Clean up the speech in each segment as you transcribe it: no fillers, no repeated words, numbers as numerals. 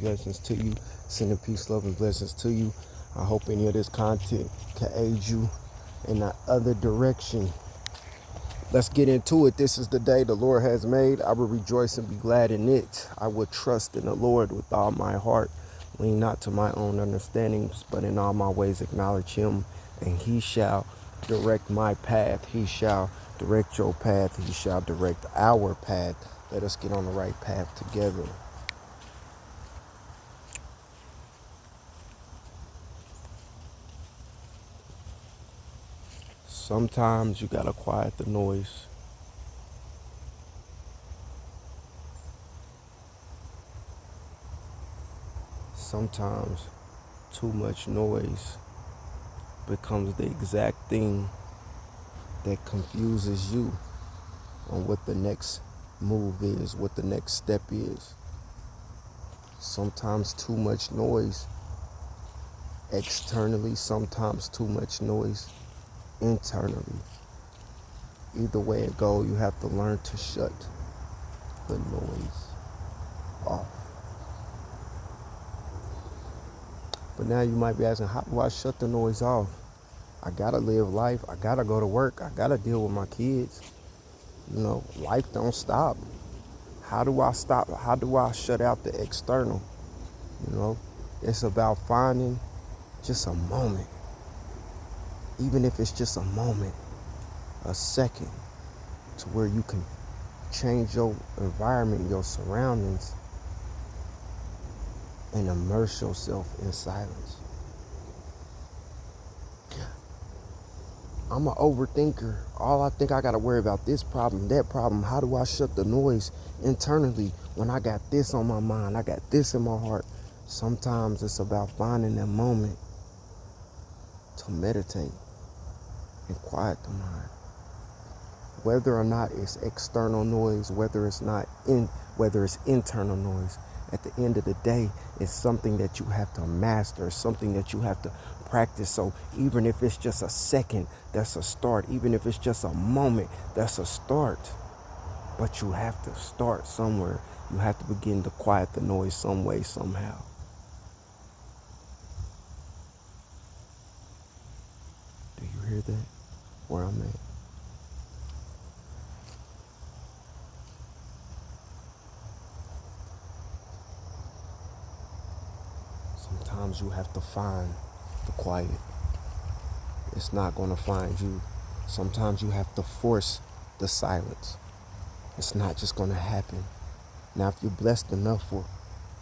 Blessings to you. Sending peace, love, and blessings to you. I hope any of this content can aid you in that other direction. Let's get into it. This is the day the Lord has made. I will rejoice and be glad in it. I will trust in the Lord with all my heart. Lean not to my own understandings, but in all my ways acknowledge him, and he shall direct my path. He shall direct your path. He shall direct our path. Let us get on the right path together. Sometimes you gotta quiet the noise. Sometimes too much noise becomes the exact thing that confuses you on what the next move is, what the next step is. Sometimes too much noise externally, sometimes too much noise internally. Either way it go, you have to learn to shut the noise off. But now you might be asking, how do I shut the noise off? I gotta live life. I gotta go to work. I gotta deal with my kids. Life don't stop. How do I stop? How do I shut out the external? It's about finding just a moment. Even if it's just a moment, a second, to where you can change your environment, your surroundings, and immerse yourself in silence. I'm an overthinker. All I think I gotta worry about this problem, that problem. How do I shut the noise internally when I got this on my mind? I got this in my heart. Sometimes it's about finding that moment to meditate and quiet the mind. Whether or not it's external noise, whether it's internal noise, at the end of the day, it's something that you have to master, something that you have to practice. So even if it's just a second, that's a start. Even if it's just a moment, that's a start. But you have to start somewhere. You have to begin to quiet the noise some way, somehow. Do you hear that? Where I'm at? Sometimes you have to find the quiet. It's not going to find you. Sometimes you have to force the silence. It's not just going to happen. Now, if you're blessed enough for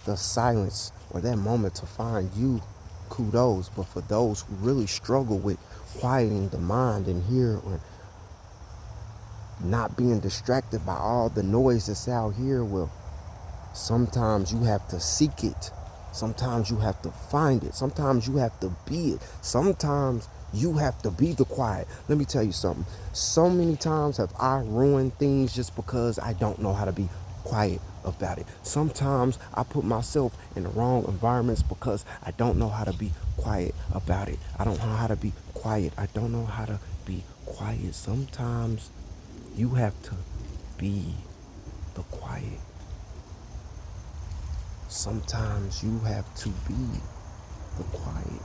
the silence or that moment to find you, kudos. But for those who really struggle with quieting the mind and hear, or not being distracted by all the noise that's out here, well, sometimes you have to seek it. Sometimes you have to find it. Sometimes you have to be it. Sometimes you have to be the quiet. Let me tell you something. So many times have I ruined things just because I don't know how to be quiet about it. Sometimes I put myself in the wrong environments because I don't know how to be quiet about it. I don't know how to be quiet. I don't know how to be quiet. Sometimes you have to be the quiet. Sometimes you have to be the quiet.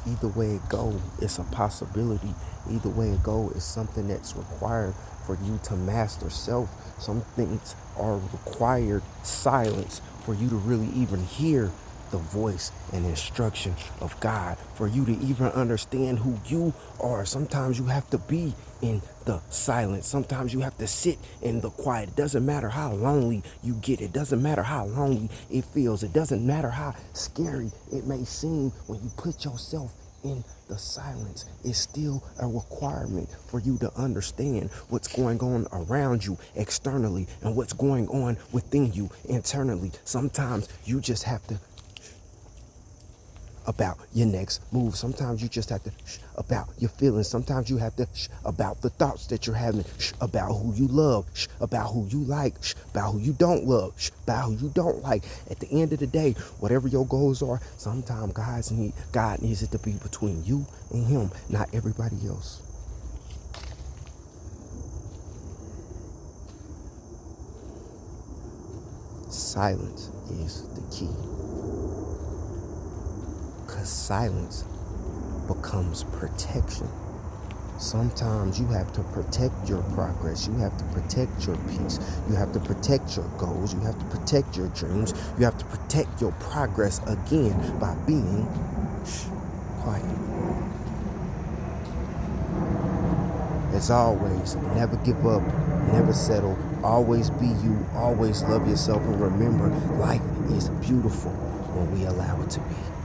Either way it go, it's a possibility. Either way it go, it's something that's required for you to master self. Some things are required silence for you to really even hear the voice and instruction of God, for you to even understand who you are. Sometimes you have to be in the silence. Sometimes you have to sit in the quiet. It doesn't matter how lonely you get. It doesn't matter how lonely it feels. It doesn't matter how scary it may seem when you put yourself in the silence. It's still a requirement for you to understand what's going on around you externally and what's going on within you internally. Sometimes you just have to about your next move. Sometimes you just have to about your feelings. Sometimes you have to about the thoughts that you're having, about who you love, about who you like, about who you don't love, about who you don't like. At the end of the day, whatever your goals are, sometimes God needs it to be between you and him, not everybody else. silence is the key. Because silence becomes protection. Sometimes you have to protect your progress. You have to protect your peace. You have to protect your goals. You have to protect your dreams. You have to protect your progress again by being quiet. As always, never give up, never settle, always be you, always love yourself, and remember, life is beautiful when we allow it to be.